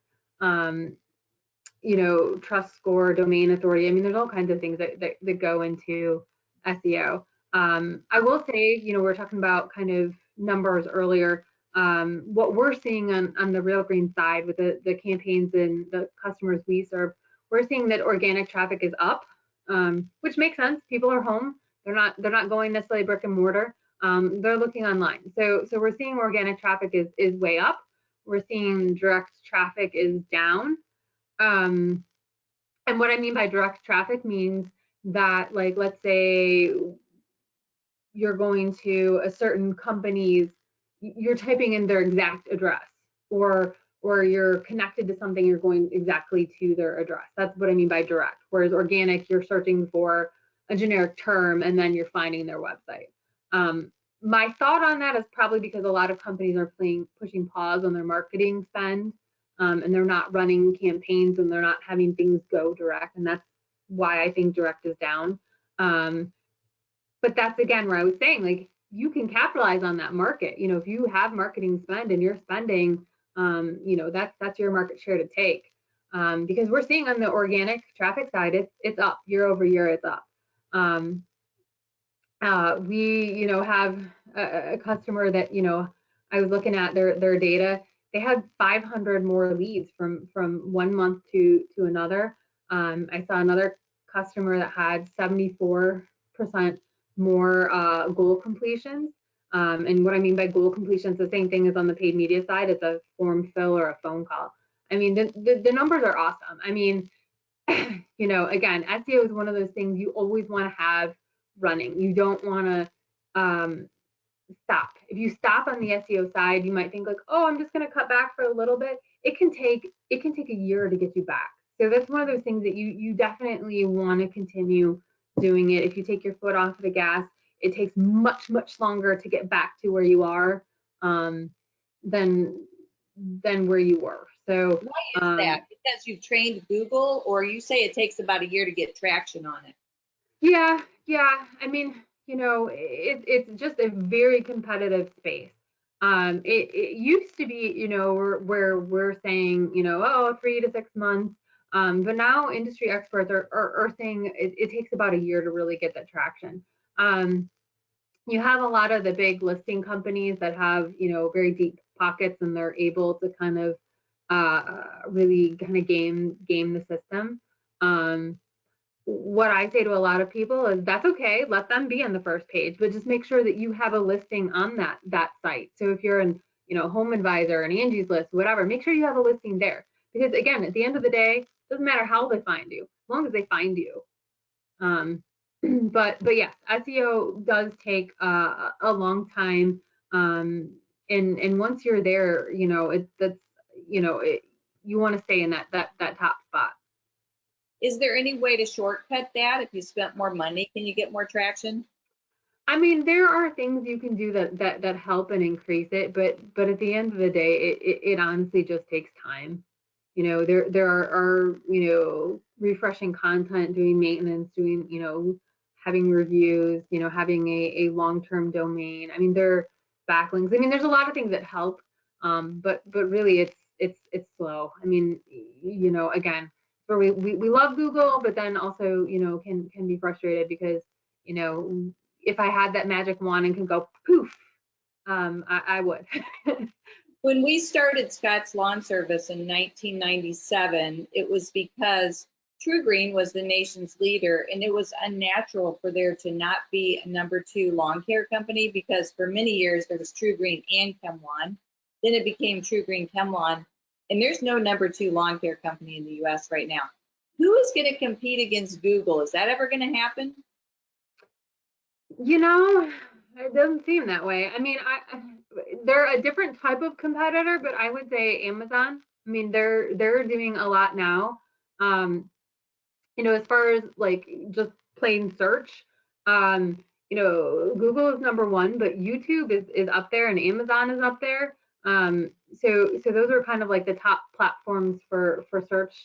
trust score, domain authority. I mean, there's all kinds of things that go into SEO. I will say, we were talking about kind of numbers earlier. What we're seeing on the Real Green side with the campaigns and the customers we serve, we're seeing that organic traffic is up, which makes sense. People are home. They're not going necessarily brick and mortar. They're looking online. So we're seeing organic traffic is way up. We're seeing direct traffic is down. And what I mean by direct traffic means that, like, let's say you're going to a certain company's, you're typing in their exact address, or you're connected to something, you're going exactly to their address. That's what I mean by direct. Whereas organic, you're searching for a generic term and then you're finding their website. My thought on that is probably because a lot of companies are pushing pause on their marketing spend, and they're not running campaigns and they're not having things go direct, and that's why I think direct is down. But that's, again, where I was saying, like, you can capitalize on that market. If you have marketing spend and you're spending, that's your market share to take. Because we're seeing on the organic traffic side, it's up year over year, it's up. We, have a customer that, I was looking at their data. They had 500 more leads from 1 month to another. I saw another customer that had 74% more goal completions. And what I mean by goal completions, the same thing as on the paid media side. It's a form fill or a phone call. I mean, the numbers are awesome. I mean, again, SEO is one of those things you always want to have running. You don't want to stop. If you stop on the SEO side, you might think like, oh, I'm just going to cut back for a little bit. It can take a year to get you back. So that's one of those things that you definitely want to continue doing it. If you take your foot off the gas, it takes much longer to get back to where you are than where you were. So why is that? Because you've trained Google, or you say it takes about a year to get traction on it? Yeah. I mean, it's just a very competitive space. It used to be, where we're saying, 3 to 6 months. But now industry experts are saying it takes about a year to really get that traction. You have a lot of the big listing companies that have, very deep pockets, and they're able to kind of really kind of game the system. What I say to a lot of people is that's okay, let them be on the first page, but just make sure that you have a listing on that site. So if you're in, Home Advisor and Angie's List, whatever, make sure you have a listing there. Because again, at the end of the day, it doesn't matter how they find you, as long as they find you. But yes, SEO does take a long time. And once you're there, you want to stay in that top spot. Is there any way to shortcut that? If you spent more money, can you get more traction? I mean, there are things you can do that help and increase it, but at the end of the day, it honestly just takes time. There are refreshing content, doing maintenance, doing having reviews, having a long-term domain. I mean, there are backlinks. I mean, there's a lot of things that help, but really it's slow. I mean, again, where we love Google, but then also can be frustrated because if I had that magic wand and could go poof, I would. When we started Scott's Lawn Service in 1997, it was because True Green was the nation's leader, and it was unnatural for there to not be a number 2 lawn care company, because for many years there was True Green and ChemLawn. Then it became True Green ChemLawn. and there's no #2 lawn care company in the US right now. Who is going to compete against Google? Is that ever going to happen? You know, it doesn't seem that way. I mean, they're a different type of competitor, but I would say Amazon. I mean, they're doing a lot now. As far as like just plain search, Google is #1, but YouTube is up there and Amazon is up there. So those are kind of like the top platforms for search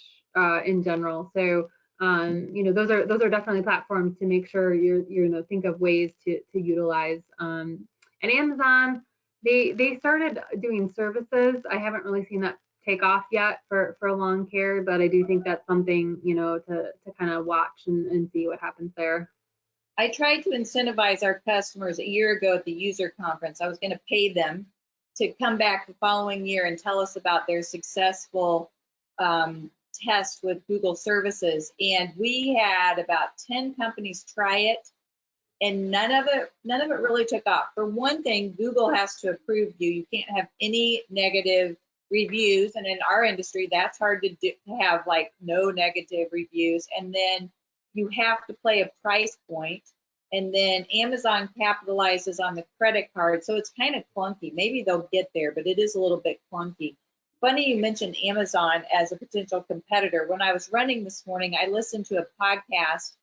in general. So those are definitely platforms to make sure you think of ways to utilize. And Amazon, they started doing services. I haven't really seen that take off yet for lawn care, but I do think that's something to kind of watch and see what happens there. I tried to incentivize our customers a year ago at the user conference. I was going to pay them to come back the following year and tell us about their successful test with Google services. And we had about 10 companies try it, and none of it really took off. For one thing, Google has to approve you. You can't have any negative reviews, and in our industry, that's hard to have like no negative reviews. And then you have to play a price point, and then Amazon capitalizes on the credit card, so it's kind of clunky. Maybe they'll get there, but it is a little bit clunky. Funny you mentioned Amazon as a potential competitor. When I was running this morning, I listened to a podcast,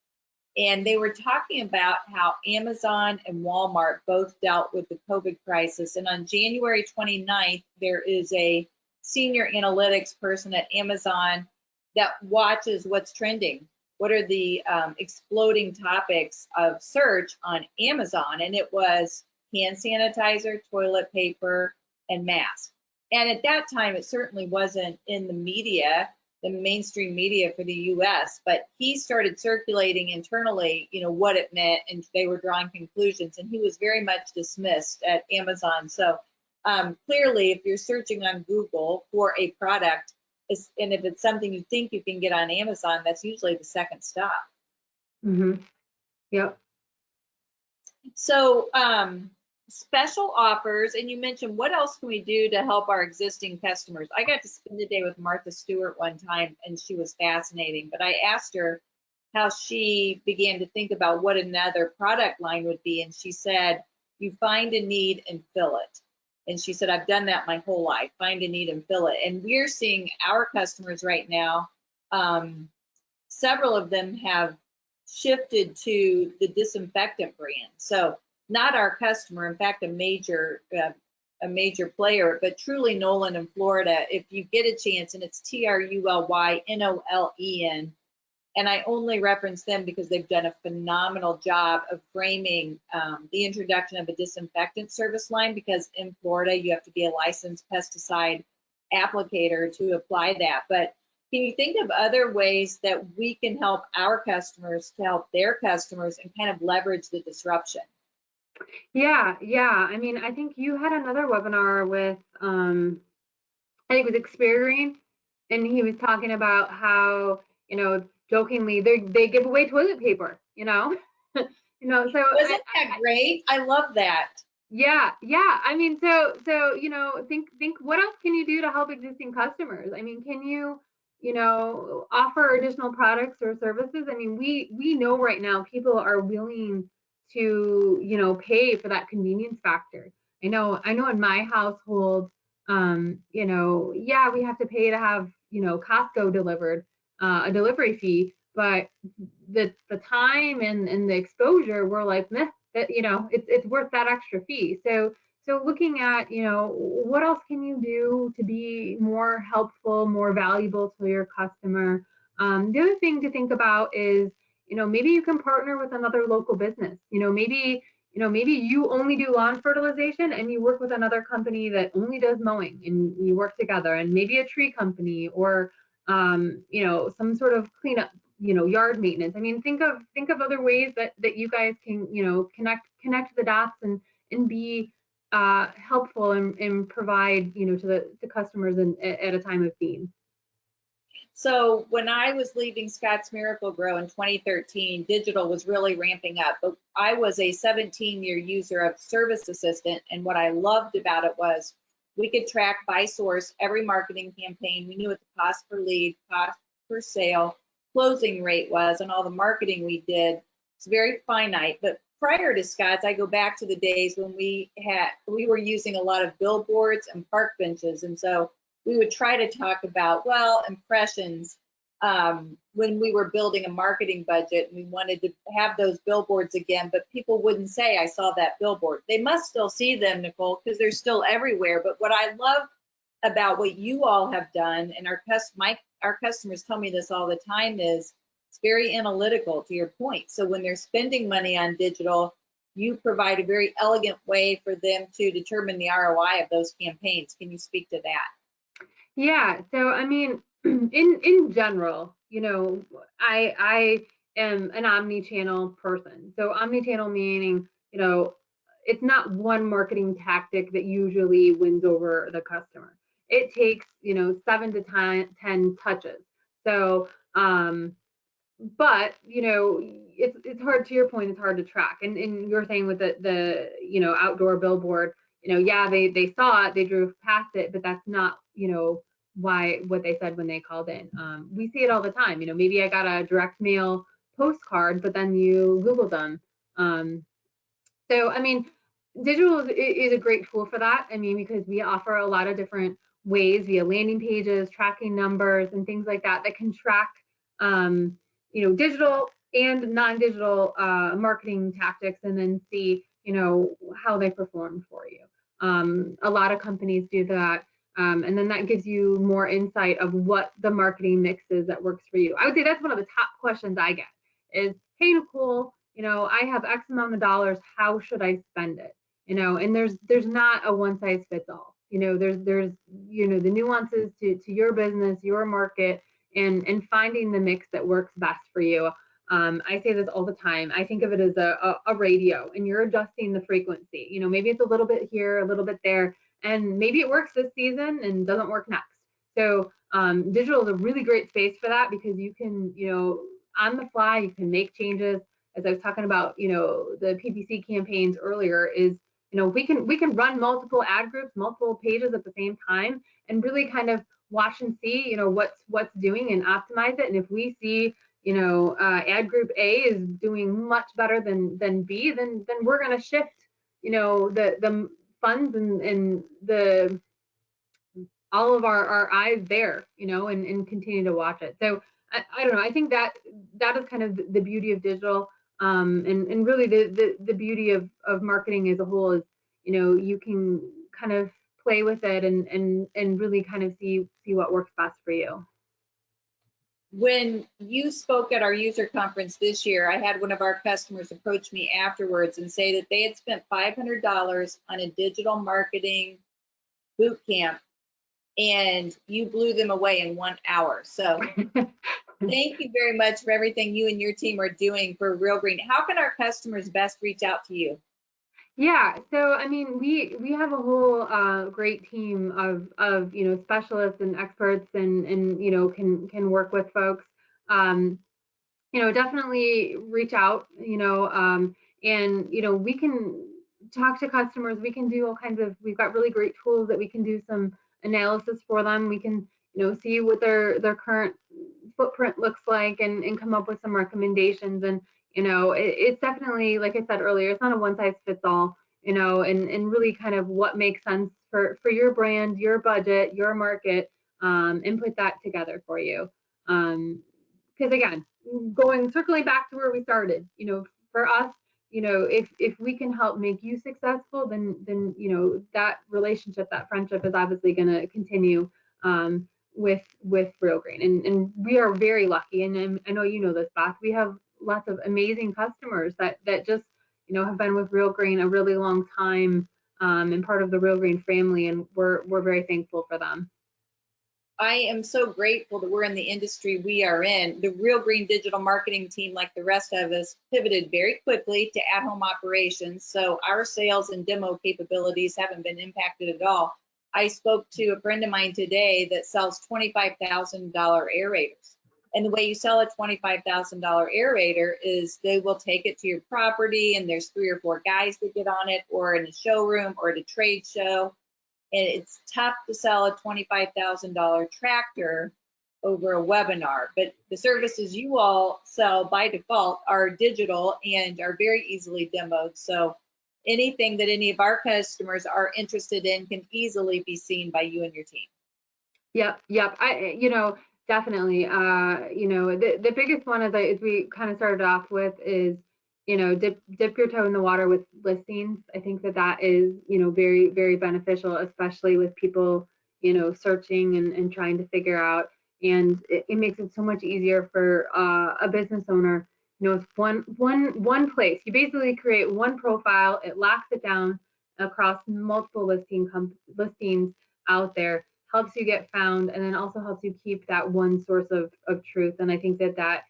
and they were talking about how Amazon and Walmart both dealt with the COVID crisis. And on January 29th, there is a senior analytics person at Amazon that watches what's trending. What are the exploding topics of search on Amazon? And it was hand sanitizer, toilet paper, and masks. And at that time, it certainly wasn't in the media, the mainstream media for the US, but he started circulating internally, what it meant, and they were drawing conclusions, and he was very much dismissed at Amazon. So clearly, if you're searching on Google for a product, and if it's something you think you can get on Amazon, that's usually the second stop. Mm-hmm. Yep. So special offers, and you mentioned what else can we do to help our existing customers? I got to spend the day with Martha Stewart one time, and she was fascinating, but I asked her how she began to think about what another product line would be, and she said, you find a need and fill it. And she said, I've done that my whole life, find a need and fill it. And we're seeing our customers right now, several of them have shifted to the disinfectant brand. So not our customer, in fact, a major player, but Truly Nolan in Florida. If you get a chance, and it's TRULYNOLEN, and I only reference them because they've done a phenomenal job of framing the introduction of a disinfectant service line, because in Florida, you have to be a licensed pesticide applicator to apply that. But can you think of other ways that we can help our customers to help their customers and kind of leverage the disruption? Yeah. I mean, I think you had another webinar with, I think it was Experian, and he was talking about how, jokingly, they give away toilet paper, So Wasn't that great? I love that. Yeah. I mean, so think what else can you do to help existing customers? I mean, can you offer additional products or services? I mean, we know right now people are willing to pay for that convenience factor. I know in my household, yeah, we have to pay to have Costco delivered, a delivery fee, but the time and the exposure, we're like, meh, that it's worth that extra fee. So looking at what else can you do to be more helpful, more valuable to your customer. The other thing to think about is maybe you can partner with another local business. Maybe you only do lawn fertilization and you work with another company that only does mowing, and you work together, and maybe a tree company, or some sort of cleanup, yard maintenance. I mean, think of other ways that you guys can connect the dots and be helpful and provide to the customers at a time of need. So when I was leaving Scotts Miracle-Gro in 2013, digital was really ramping up, but I was a 17-year user of Service Assistant, and what I loved about it was We could track by source every marketing campaign. We knew what the cost per lead, cost per sale, closing rate was, and all the marketing we did. It's very finite. But prior to Scott's, I go back to the days when we were using a lot of billboards and park benches. And so we would try to talk about, well, impressions, when we were building a marketing budget. We wanted to have those billboards again, but people wouldn't say, I saw that billboard. They must still see them, Nicole, because they're still everywhere. But what I love about what you all have done, and our customers tell me this all the time, is it's very analytical, to your point. So when they're spending money on digital, you provide a very elegant way for them to determine the ROI of those campaigns. Can you speak to that? Yeah, so I mean, in general, you know, I am an omni-channel person. So omni-channel meaning, you know, it's not one marketing tactic that usually wins over the customer. It takes, you know, 7 to 10 touches. So, but you know, it's hard, to your point, it's hard to track. And you're saying with the you know, outdoor billboard, you know, yeah, they saw it, they drove past it, but that's not, you know, what they said when they called in. We see it all the time. You know, maybe I got a direct mail postcard, but then you Google them. So I mean, digital is a great tool for that. I mean, because we offer a lot of different ways via landing pages, tracking numbers, and things like that can track, you know, digital and non-digital marketing tactics, and then see, you know, how they perform for you. A lot of companies do that. And then that gives you more insight of what the marketing mix is that works for you. I would say that's one of the top questions I get is, hey, Nicole, you know, I have X amount of dollars, how should I spend it? You know, and there's not a one size fits all. You know, there's you know, the nuances to your business, your market, and finding the mix that works best for you. I say this all the time. I think of it as a radio, and you're adjusting the frequency. You know, maybe it's a little bit here, a little bit there, and maybe it works this season and doesn't work next. So digital is a really great space for that, because you can, you know, on the fly, you can make changes. As I was talking about, you know, the PPC campaigns earlier, is, you know, we can run multiple ad groups, multiple pages at the same time, and really kind of watch and see, you know, what's doing, and optimize it. And if we see, you know, ad group A is doing much better than B, then we're going to shift, you know, the funds and the all of our eyes there, you know, and continue to watch it. So I don't know. I think that is kind of the beauty of digital, and really the beauty of marketing as a whole is, you know, you can kind of play with it and really kind of see what works best for you. When you spoke at our user conference this year, I had one of our customers approach me afterwards and say that they had spent $500 on a digital marketing boot camp, and you blew them away in 1 hour. So thank you very much for everything you and your team are doing for Real Green. How can our customers best reach out to you? Yeah, so I mean, we have a whole great team of you know, specialists and experts, and you know, can work with folks. You know, definitely reach out. You know, and you know, we can talk to customers. We can do all kinds of. We've got really great tools that we can do some analysis for them. We can, you know, see what their current footprint looks like, and come up with some recommendations. And you know, it's definitely, like I said earlier, it's not a one size fits all. You know, and really kind of what makes sense for your brand, your budget, your market, and put that together for you. Because again, circling back to where we started, you know, for us, you know, if we can help make you successful, then you know, that relationship, that friendship is obviously going to continue, with Real Green. And we are very lucky, and I know you know this, Beth, we have lots of amazing customers that just, you know, have been with Real Green a really long time, and part of the Real Green family, and we're very thankful for them. I am so grateful that we're in the industry we are in. The Real Green digital marketing team, like the rest of us, pivoted very quickly to at-home operations. So our sales and demo capabilities haven't been impacted at all. I spoke to a friend of mine today that sells $25,000 aerators. And the way you sell a $25,000 aerator is they will take it to your property, and there's 3 or 4 guys that get on it, or in a showroom or at a trade show. And it's tough to sell a $25,000 tractor over a webinar, but the services you all sell by default are digital and are very easily demoed. So anything that any of our customers are interested in can easily be seen by you and your team. Yep. Definitely. The biggest one as we kind of started off with is, dip your toe in the water with listings. I think that is, very, very beneficial, especially with people, searching and trying to figure out. And it makes it so much easier for a business owner. It's one place. You basically create one profile. It locks it down across multiple listings out there, helps you get found, and then also helps you keep that one source of truth. And I think that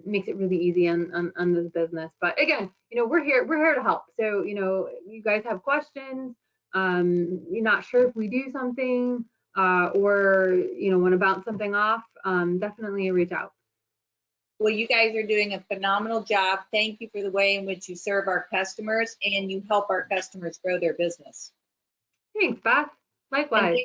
makes it really easy on this business. But again, we're here to help. So, you guys have questions, you're not sure if we do something, or, want to bounce something off, definitely reach out. Well, you guys are doing a phenomenal job. Thank you for the way in which you serve our customers and you help our customers grow their business. Thanks, Beth. Likewise. And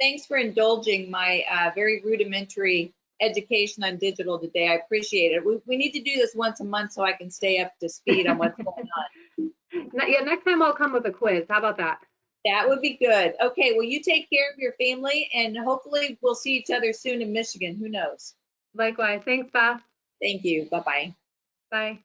thanks for indulging my very rudimentary education on digital today. I appreciate it. We need to do this once a month so I can stay up to speed on what's going on. Yeah, next time I'll come with a quiz. How about that? That would be good. Okay, well, you take care of your family, and hopefully we'll see each other soon in Michigan. Who knows? Likewise. Thanks, Beth. Thank you. Bye-bye. Bye.